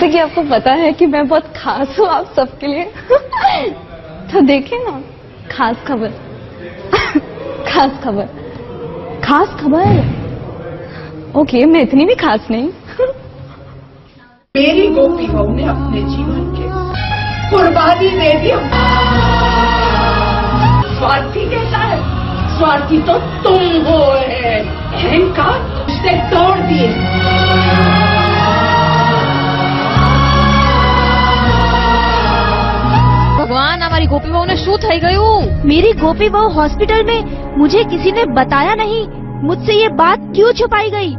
जैसे कि आपको पता है कि मैं बहुत खास हूँ आप सबके लिए तो देखिए ना, खास खबर खास खबर खास खबर। ओके, मैं इतनी भी खास नहीं। मेरी गोपी बहू ने अपने जीवन के कुर्बानी दे दी। स्वार्थी कहता है, स्वार्थी तो तुम हो। अहंकार उससे तोड़ दिए। भगवान, हमारी गोपी बहू ने शू થઈ ગયું। मेरी गोपी बहू हॉस्पिटल में, मुझे किसी ने बताया नहीं। मुझसे ये बात क्यों छुपाई गई?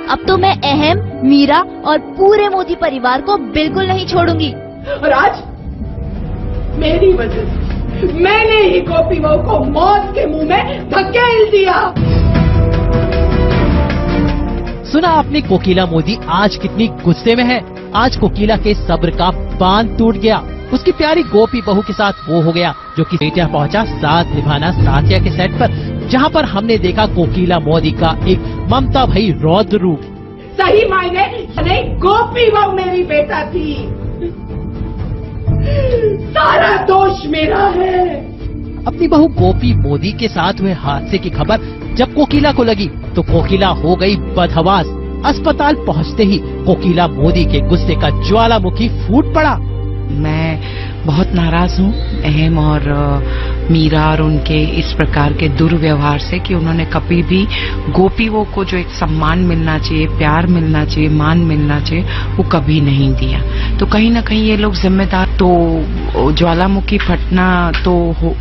अब तो मैं अहम, मीरा और पूरे मोदी परिवार को बिल्कुल नहीं छोड़ूंगी। और आज मेरी वजह से मैंने ही गोपी बहू को मौत के मुंह में धकेल दिया। सुना आपने कोकिला मोदी आज कितनी गुस्से में है। आज कोकिला के सब्र का बांध टूट गया। उसकी प्यारी गोपी बहू के साथ वो हो गया जो कि बेटिया पहुंचा साथ निभाना साथिया के सेट पर, जहां पर हमने देखा कोकिला मोदी का एक ममता भई रौद्र रूप। सही मायने नहीं, गोपी बहू मेरी बेटा थी। सारा दोष मेरा है। अपनी बहू गोपी मोदी के साथ हुए हादसे की खबर जब कोकिला को लगी तो कोकिला हो गई बदहवास। अस्पताल पहुंचते ही कोकिला मोदी के गुस्से का ज्वालामुखी फूट पड़ा। मैं बहुत नाराज हूँ अहम और मीरा और उनके इस प्रकार के दुर्व्यवहार से कि उन्होंने कभी भी गोपी वो को जो एक सम्मान मिलना चाहिए, प्यार मिलना चाहिए, मान मिलना चाहिए, वो कभी नहीं दिया। तो कहीं ना कहीं ये लोग जिम्मेदार। तो ज्वालामुखी फटना तो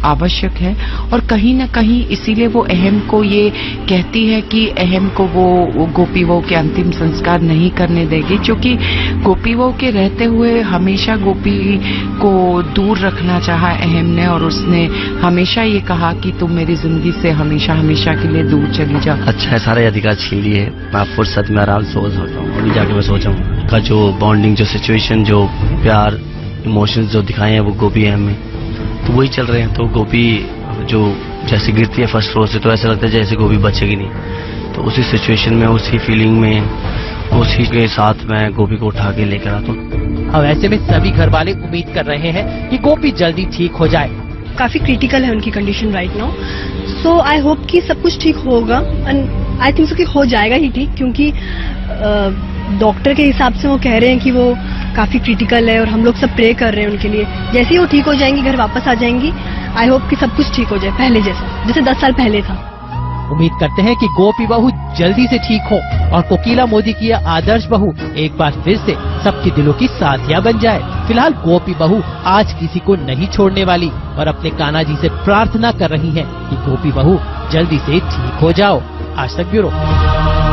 आवश्यक है और कहीं ना कहीं इसीलिए वो अहम को ये कहती है कि अहम को वो गोपी वो के अंतिम संस्कार नहीं करने देगी, क्योंकि गोपी वो के रहते हुए हमेशा गोपी को दूर रखना चाहा अहम ने, और उसने हमेशा ये कहा कि तुम मेरी जिंदगी से हमेशा हमेशा के लिए दूर चली जाओ। अच्छा है, सारे अधिकार छीन लिए। मैं फुर्सत में आराम से सोच रहा हूँ। अभी जाके मैं सोचा हूँ का जो बॉन्डिंग, जो सिचुएशन, जो प्यार, इमोशंस जो दिखाए हैं वो गोपी अहम में तो वही चल रहे हैं। तो गोपी जो जैसे गिरती है फर्स्ट फ्लोर से तो ऐसा लगता है जैसे गोपी बचेगी नहीं। तो उसी सिचुएशन में, उसी फीलिंग में, उसी के साथ मैं गोपी को उठा के लेकर आता हूँ। अब ऐसे में सभी घर वाले उम्मीद कर रहे हैं कि गोपी जल्दी ठीक हो जाए। काफी क्रिटिकल है उनकी condition right now, so I hope कि सब कुछ ठीक होगा एंड आई थिंक सो कि हो जाएगा ही ठीक, क्योंकि डॉक्टर के हिसाब से वो कह रहे हैं कि वो काफी क्रिटिकल है और हम लोग सब प्रे कर रहे हैं उनके लिए। जैसे ही वो ठीक हो जाएंगी, घर वापस आ जाएंगी, आई होप कि सब कुछ ठीक हो जाए पहले जैसे 10 साल पहले था। उम्मीद करते हैं कि गोपी बहू जल्दी से ठीक हो और कोकिला मोदी की यह आदर्श बहू एक बार फिर से सबके दिलों की साथिया बन जाए। फिलहाल गोपी बहू आज किसी को नहीं छोड़ने वाली और अपने कान्हा जी से प्रार्थना कर रही है कि गोपी बहू जल्दी से ठीक हो जाओ। आज तक ब्यूरो।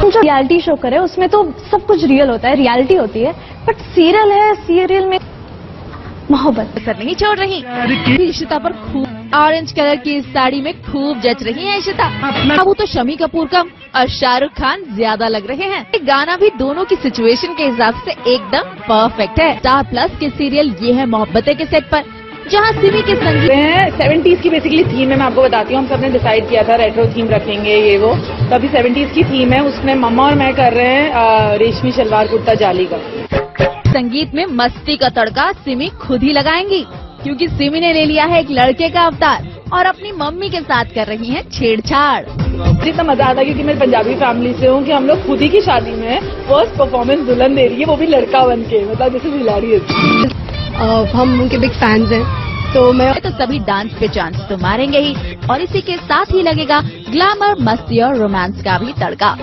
जो रियलिटी शो करे उसमें तो सब कुछ रियल होता है, रियलिटी होती है, बट सीरियल है, सीरियल में मोहब्बत असर नहीं छोड़ रही। इशिता पर खूब ऑरेंज कलर की इस साड़ी में खूब जच रही है इशिता। वो तो शमी कपूर कम और शाहरुख खान ज्यादा लग रहे हैं। ये गाना भी दोनों की सिचुएशन के हिसाब से एकदम परफेक्ट है। स्टार प्लस के सीरियल ये है मोहब्बतें के सेट पर, जहाँ सिमी के संगीत 70s की बेसिकली थीम है। मैं आपको बताती हूँ, हम सबने डिसाइड किया था रेट्रो थीम रखेंगे ये वो, तो अभी 70s की थीम है। उसमें मम्मा और मैं कर रहे हैं रेशमी शलवार कुर्ता जाली का। संगीत में मस्ती का तड़का सिमी खुद ही लगाएंगी, क्योंकि सिमी ने ले लिया है एक लड़के का अवतार और अपनी मम्मी के साथ कर रही हैं छेड़छाड़। इतना मजा आता है क्योंकि मैं पंजाबी फैमिली से हूँ कि हम लोग खुद ही की शादी में फर्स्ट परफॉर्मेंस दुल्हन दे रही है, वो भी लड़का बन के। मतलब दिस इज हिलेरियस। हम उनके बिग फैंस हैं, तो मैं तो सभी डांस पे चांस तो मारेंगे ही और इसी के साथ ही लगेगा ग्लैमर, मस्ती और रोमांस का भी तड़का।